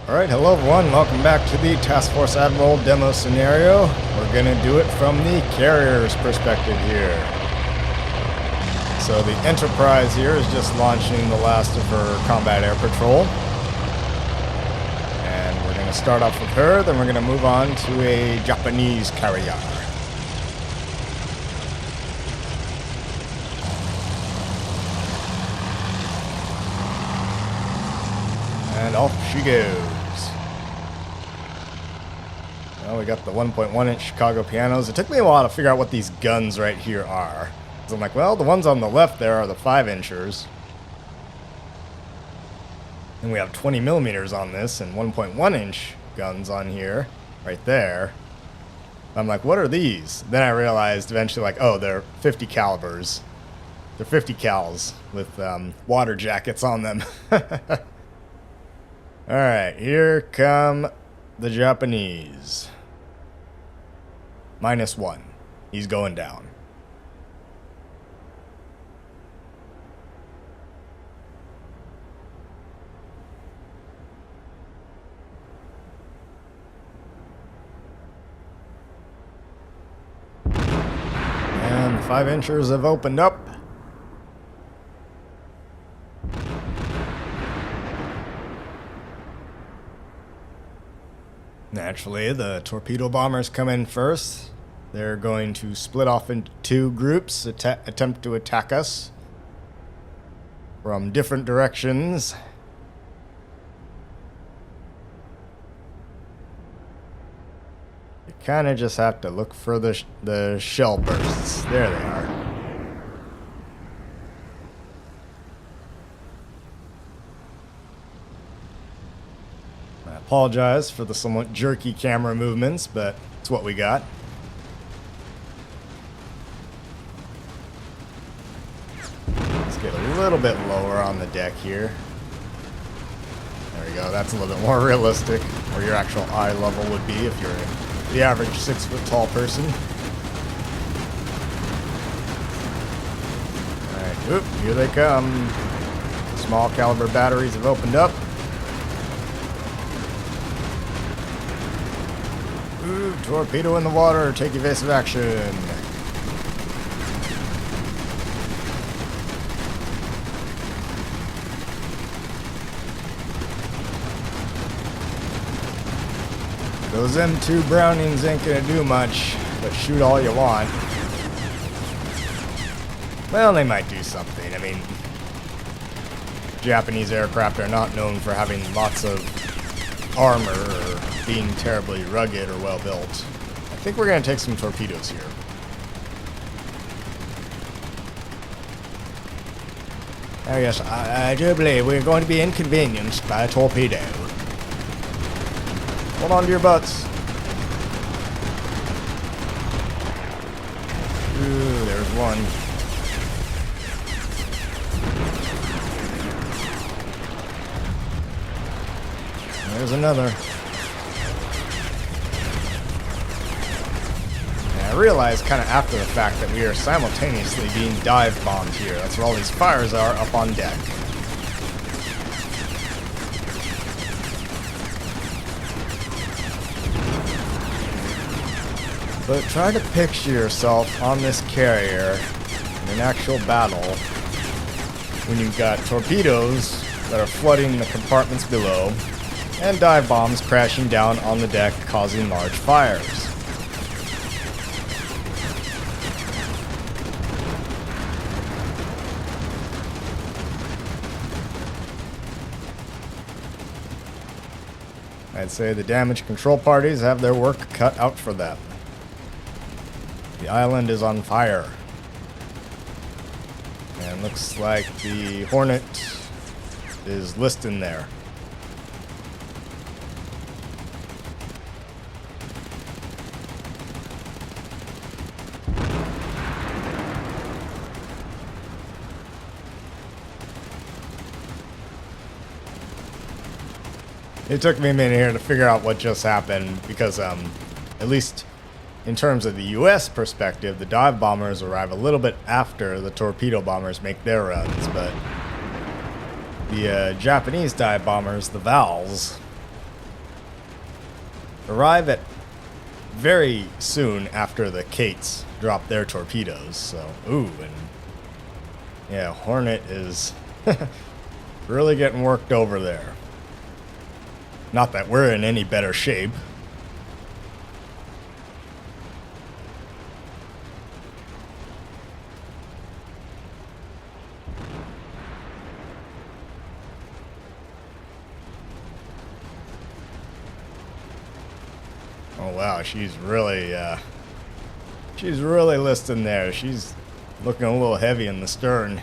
Alright, hello everyone, welcome back to the Task Force Admiral demo scenario. We're gonna do it from the carrier's perspective here. So the Enterprise here is just launching the last of her combat air patrol. And we're gonna start off with her, then we're gonna move on to a Japanese carrier. And off she goes. Well, we got the 1.1-inch Chicago pianos. It took me a while to figure out what these guns right here are. So I'm like, well, the ones on the left there are the 5-inchers. And we have 20 millimeters on this and 1.1-inch guns on here, right there. I'm like, what are these? Then I realized eventually, like, oh, they're 50 calibers. They're 50 cals with water jackets on them. Alright, here come the Japanese. -1. He's going down. And the 5-inchers have opened up. Naturally, the torpedo bombers come in first. They're going to split off into two groups, attempt to attack us from different directions. You kind of just have to look for the shell bursts. There they are. I apologize for the somewhat jerky camera movements, but it's what we got. Let's get a little bit lower on the deck here. There we go, that's a little bit more realistic, where your actual eye level would be if you're the average 6-foot-tall person. Alright, oop, here they come. Small caliber batteries have opened up. Ooh, torpedo in the water, take evasive action. Those M2 Brownings ain't gonna do much, but shoot all you want. Well, they might do something. I mean, Japanese aircraft are not known for having lots of armor or being terribly rugged or well built. I think we're going to take some torpedoes here. Oh yes, I do believe we're going to be inconvenienced by a torpedo. Hold on to your butts. Ooh, there's one. There's another. And I realized kind of after the fact that we are simultaneously being dive bombed here. That's where all these fires are up on deck. But try to picture yourself on this carrier in an actual battle when you've got torpedoes that are flooding the compartments below and dive bombs crashing down on the deck, causing large fires. I'd say the damage control parties have their work cut out for them. The island is on fire. And looks like the Hornet is listing there. It took me a minute here to figure out what just happened because, at least in terms of the U.S. perspective, the dive bombers arrive a little bit after the torpedo bombers make their runs, but the Japanese dive bombers, the Vals, arrive at very soon after the Kates drop their torpedoes. So, ooh, and yeah, Hornet is really getting worked over there. Not that we're in any better shape. Oh wow, she's really listing there. She's looking a little heavy in the stern.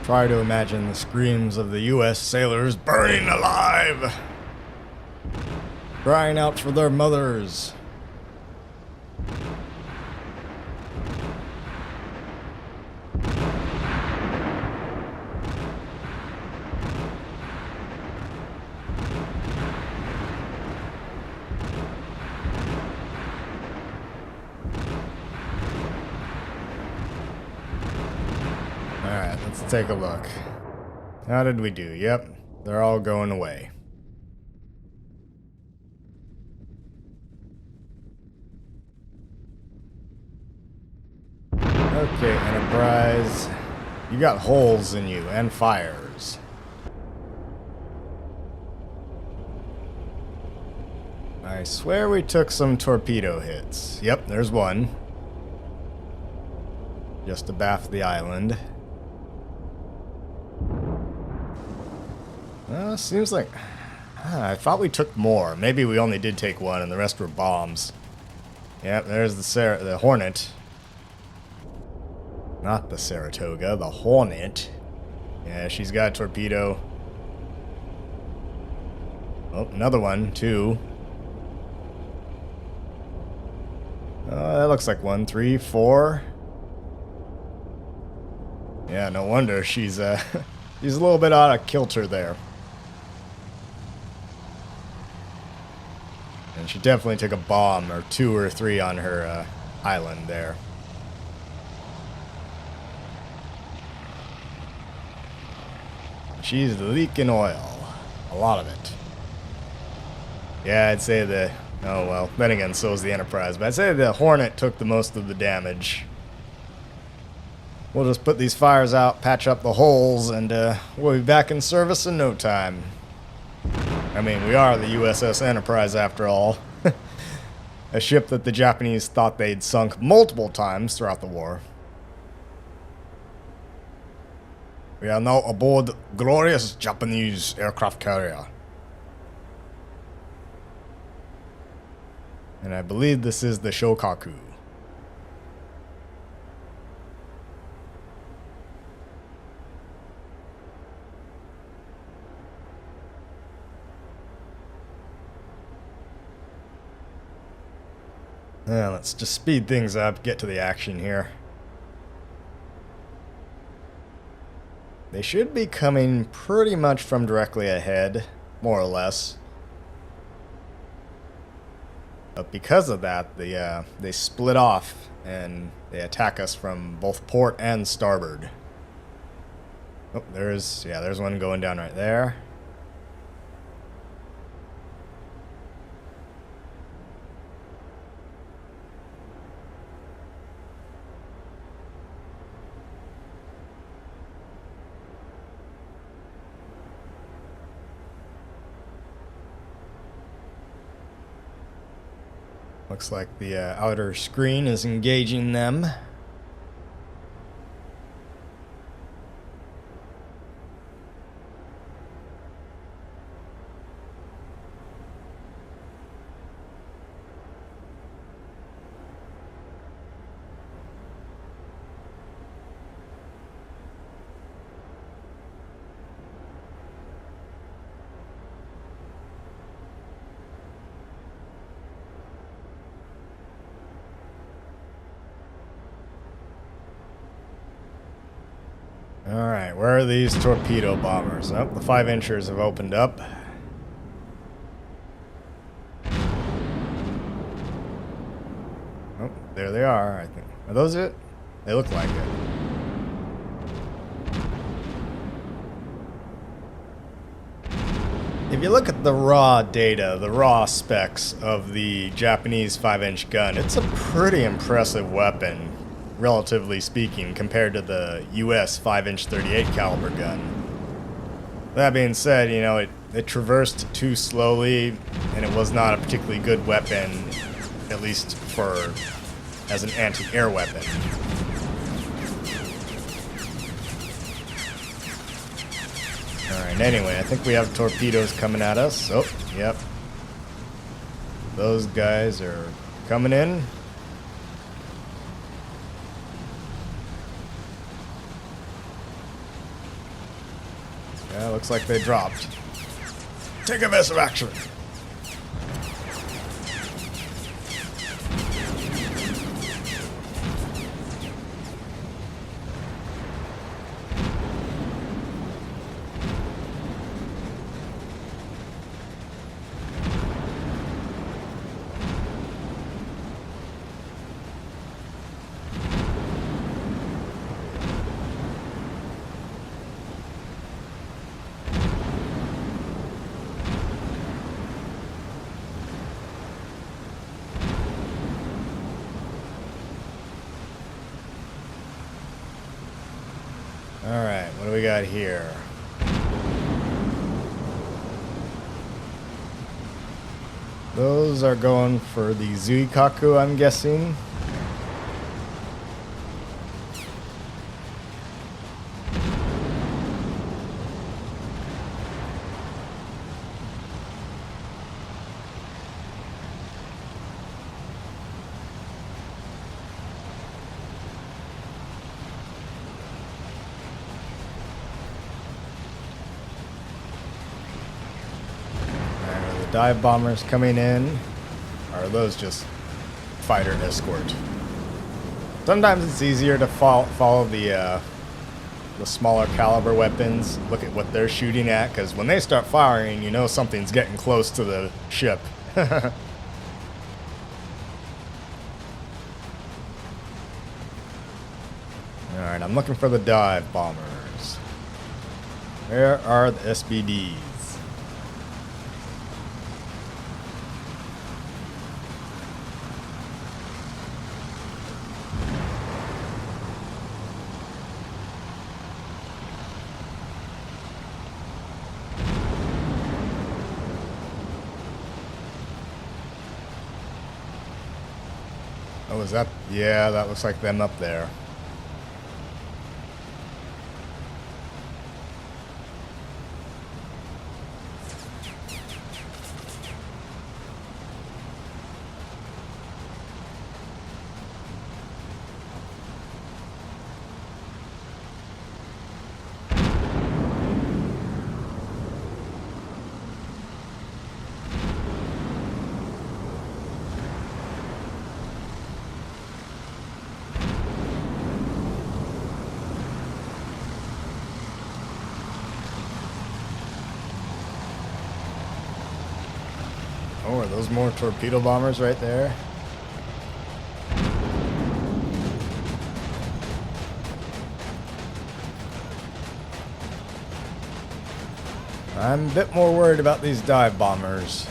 Try to imagine the screams of the U.S. sailors burning alive, crying out for their mothers. Alright, let's take a look. How did we do? Yep, they're all going away. Okay, Enterprise. You got holes in you and fires. I swear we took some torpedo hits. Yep, there's one. Just abaft the island. Seems like... I thought we took more. Maybe we only did take one and the rest were bombs. Yep, there's the Hornet. Not the Saratoga, the Hornet. Yeah, she's got a torpedo. Oh, another one, too. That looks like 1, 3, 4. Yeah, no wonder she's she's a little bit out of kilter there. And she definitely took a bomb or 2 or 3 on her island there. She's leaking oil. A lot of it. Yeah, I'd say the... Oh, well, then again, so is the Enterprise. But I'd say the Hornet took the most of the damage. We'll just put these fires out, patch up the holes, and we'll be back in service in no time. I mean, we are the USS Enterprise after all. A ship that the Japanese thought they'd sunk multiple times throughout the war. We are now aboard glorious Japanese aircraft carrier. And I believe this is the Shokaku. Now, let's just speed things up, get to the action here. They should be coming pretty much from directly ahead, more or less. But because of that, they split off and they attack us from both port and starboard. Oh, there's one going down right there. Looks like the outer screen is engaging them. Alright, where are these torpedo bombers? Oh, the 5-inchers have opened up. Oh, there they are, I think. Are those it? They look like it. If you look at the raw data, the raw specs of the Japanese 5-inch gun, it's a pretty impressive weapon, relatively speaking, compared to the US 5-inch 38 caliber gun. That being said, you know, it traversed too slowly, and it was not a particularly good weapon, at least for as an anti-air weapon. Alright, anyway, I think we have torpedoes coming at us. Oh, yep. Those guys are coming in. Yeah, looks like they dropped. Take evasive action! Alright, what do we got here? Those are going for the Shokaku, I'm guessing. Dive bombers coming in. Or are those just fighter escort? Sometimes it's easier to follow the smaller caliber weapons. Look at what they're shooting at, because when they start firing, you know something's getting close to the ship. Alright, I'm looking for the dive bombers. Where are the SBDs? Oh, is that? Yeah, that looks like them up there. Oh, are those more torpedo bombers right there? I'm a bit more worried about these dive bombers.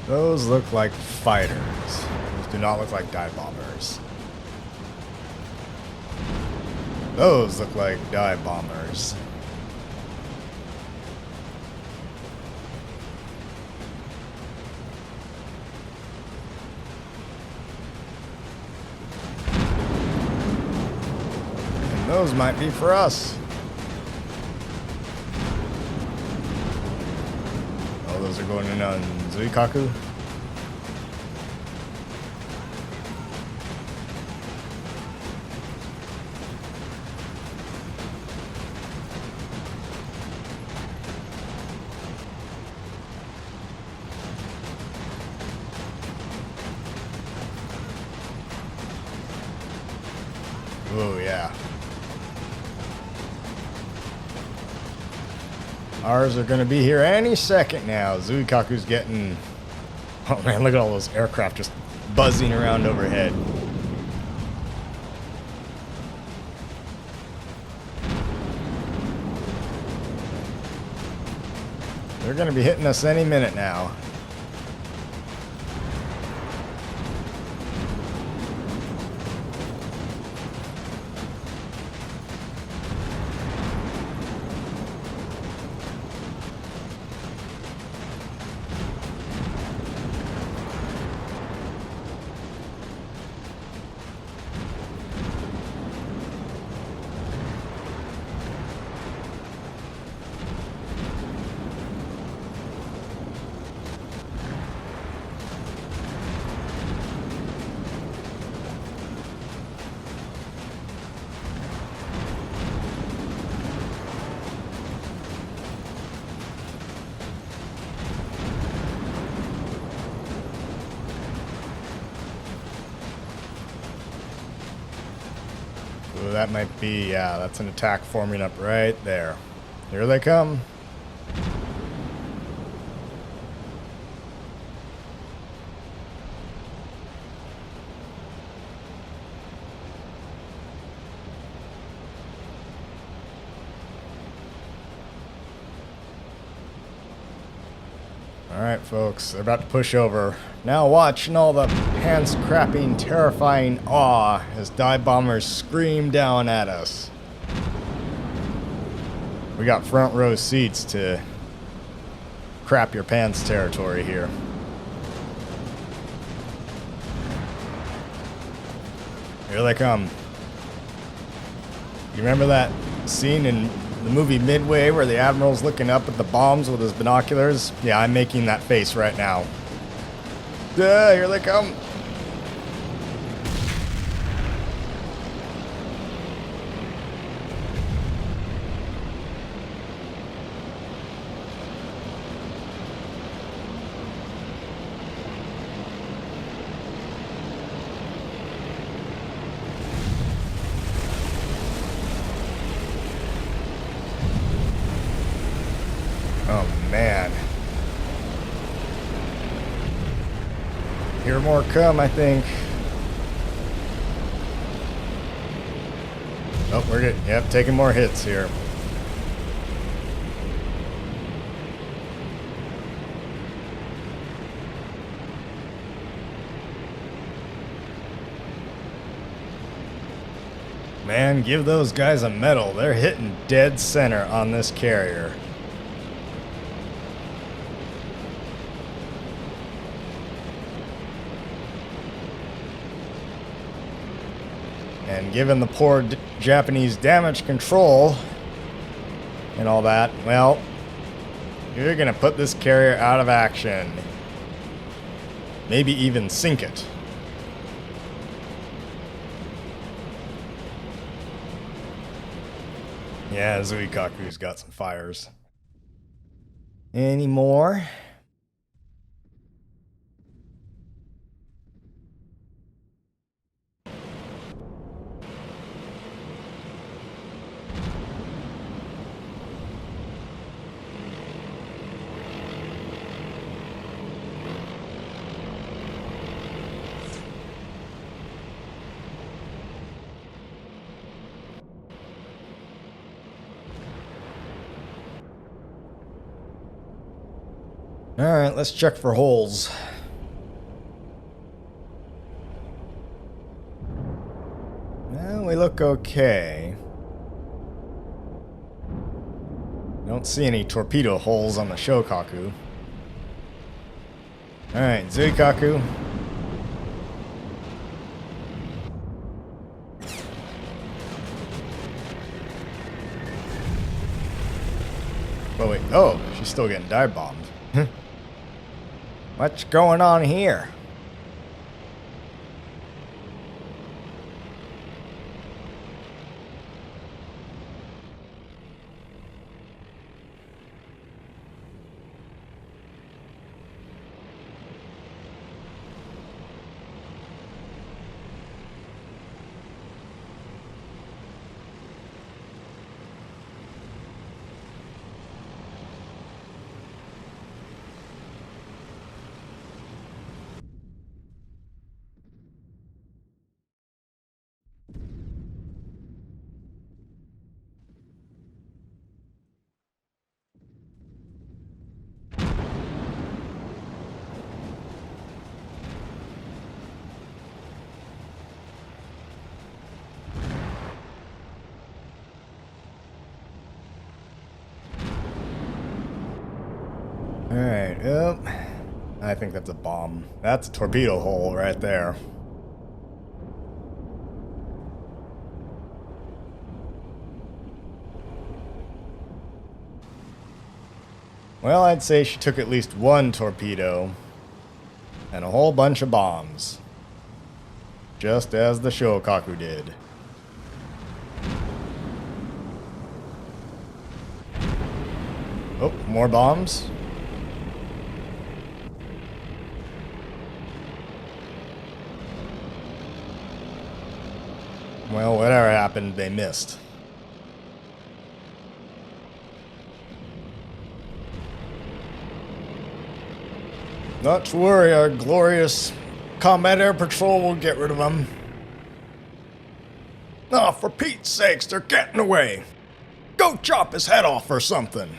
Those look like fighters. Those do not look like dive bombers. Those look like dive bombers. those might be for us. Oh, those are going in on Shokaku. Oh, yeah. Ours are going to be here any second now. Shokaku's getting... Oh, man, look at all those aircraft just buzzing around overhead. They're going to be hitting us any minute now. Ooh, that might be, yeah, that's an attack forming up right there. Here they come. Alright, folks, they're about to push over. Now watch in all the hands-crapping, terrifying awe as dive bombers scream down at us. We got front row seats to crap your pants territory here. Here they come. You remember that scene in the movie Midway where the Admiral's looking up at the bombs with his binoculars? Yeah, I'm making that face right now. Here they come. Oh, man. Here more come, I think. Oh, we're good. Yep, taking more hits here. Man, give those guys a medal. They're hitting dead center on this carrier. And given the poor Japanese damage control and all that, well, you're going to put this carrier out of action. Maybe even sink it. Yeah, Shokaku's got some fires. Any more? Alright, let's check for holes. Well, we look okay. Don't see any torpedo holes on the Shokaku. Alright, Shokaku. Oh, she's still getting dive bombed. What's going on here? Alright, yep. I think that's a bomb. That's a torpedo hole right there. Well, I'd say she took at least one torpedo and a whole bunch of bombs. Just as the Shokaku did. Oh, more bombs. Well, whatever happened, they missed. Not to worry, our glorious combat air patrol will get rid of them. Oh, for Pete's sakes, they're getting away. Go chop his head off or something.